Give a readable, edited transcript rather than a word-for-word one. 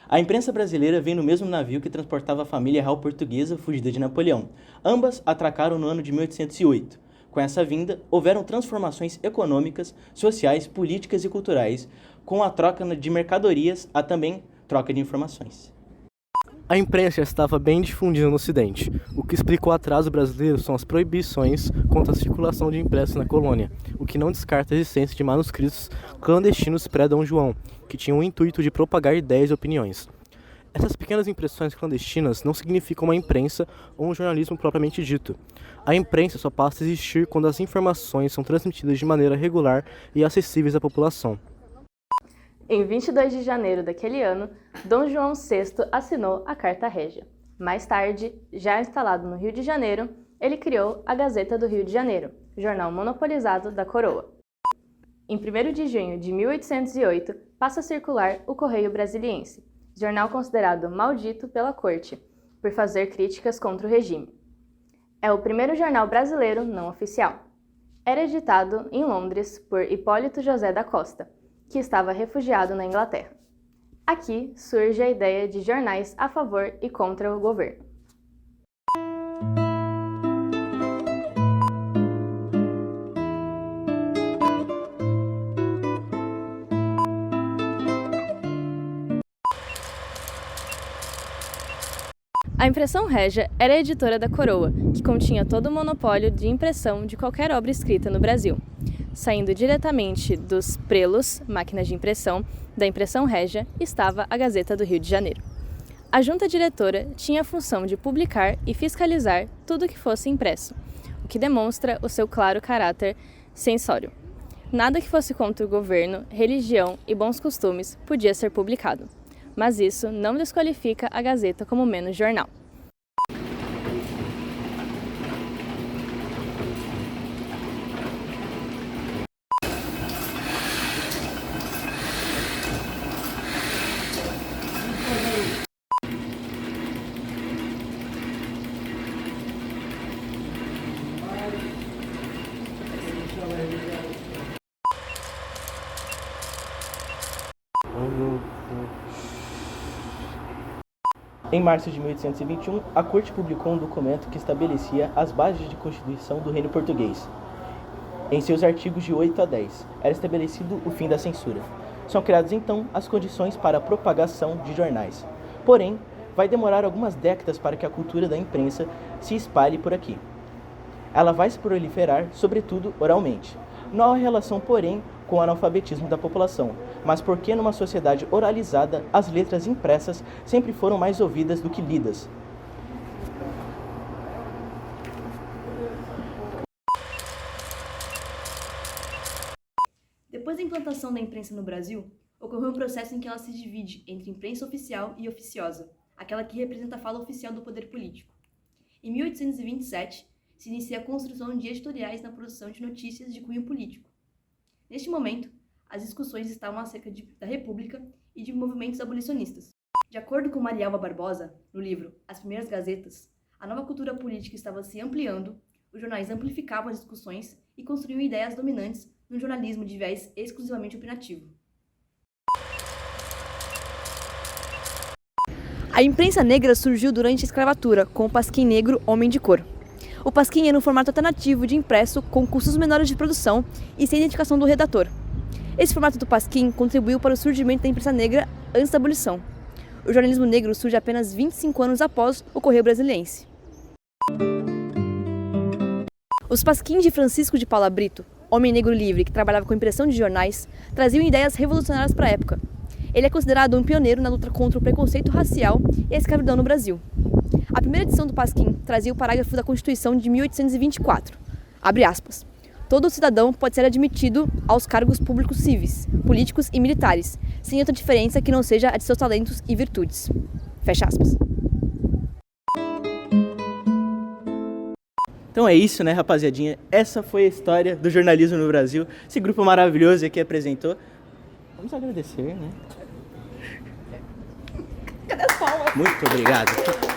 A imprensa brasileira veio no mesmo navio que transportava a família real portuguesa fugida de Napoleão. Ambas atracaram no ano de 1808. Com essa vinda, houveram transformações econômicas, sociais, políticas e culturais, com a troca de mercadorias, a também troca de informações. A imprensa já estava bem difundida no Ocidente. O que explica o atraso brasileiro são as proibições contra a circulação de impressos na colônia, o que não descarta a existência de manuscritos clandestinos pré-Dom João, que tinham o intuito de propagar ideias e opiniões. Essas pequenas impressões clandestinas não significam uma imprensa ou um jornalismo propriamente dito. A imprensa só passa a existir quando as informações são transmitidas de maneira regular e acessíveis à população. Em 22 de janeiro daquele ano, Dom João VI assinou a Carta Régia. Mais tarde, já instalado no Rio de Janeiro, ele criou a Gazeta do Rio de Janeiro, jornal monopolizado da coroa. Em 1º de junho de 1808, passa a circular o Correio Brasiliense, jornal considerado maldito pela corte, por fazer críticas contra o regime. É o primeiro jornal brasileiro não oficial. Era editado em Londres por Hipólito José da Costa, que estava refugiado na Inglaterra. Aqui surge a ideia de jornais a favor e contra o governo. A Impressão Régia era a editora da coroa, que continha todo o monopólio de impressão de qualquer obra escrita no Brasil. Saindo diretamente dos prelos, máquinas de impressão, da Impressão Régia, estava a Gazeta do Rio de Janeiro. A junta diretora tinha a função de publicar e fiscalizar tudo que fosse impresso, o que demonstra o seu claro caráter censório. Nada que fosse contra o governo, religião e bons costumes podia ser publicado, mas isso não desqualifica a Gazeta como menos jornal. Em março de 1821, a Corte publicou um documento que estabelecia as bases de constituição do Reino Português. Em seus artigos de 8 a 10, era estabelecido o fim da censura. São criadas então as condições para a propagação de jornais. Porém, vai demorar algumas décadas para que a cultura da imprensa se espalhe por aqui. Ela vai se proliferar, sobretudo oralmente. Não há relação, porém, com o analfabetismo da população, mas porque numa sociedade oralizada, as letras impressas sempre foram mais ouvidas do que lidas. Depois da implantação da imprensa no Brasil, ocorreu um processo em que ela se divide entre imprensa oficial e oficiosa, aquela que representa a fala oficial do poder político. Em 1827, se inicia a construção de editoriais na produção de notícias de cunho político. Neste momento, as discussões estavam acerca da República e de movimentos abolicionistas. De acordo com Marialva Barbosa, no livro As Primeiras Gazetas, a nova cultura política estava se ampliando, os jornais amplificavam as discussões e construíam ideias dominantes num jornalismo de viés exclusivamente opinativo. A imprensa negra surgiu durante a escravatura, com o pasquim negro Homem de Cor. O pasquim era um formato alternativo de impresso com custos menores de produção e sem identificação do redator. Esse formato do pasquim contribuiu para o surgimento da imprensa negra antes da abolição. O jornalismo negro surge apenas 25 anos após o Correio Brasiliense. Os pasquins de Francisco de Paula Brito, homem negro livre que trabalhava com impressão de jornais, traziam ideias revolucionárias para a época. Ele é considerado um pioneiro na luta contra o preconceito racial e a escravidão no Brasil. A primeira edição do pasquim trazia o parágrafo da Constituição de 1824. Abre aspas. Todo cidadão pode ser admitido aos cargos públicos civis, políticos e militares, sem outra diferença que não seja a de seus talentos e virtudes. Fecha aspas. Então é isso, né, rapaziadinha? Essa foi a história do jornalismo no Brasil. Esse grupo maravilhoso aqui apresentou. Vamos agradecer, né? Cadê as palmas? Muito obrigado.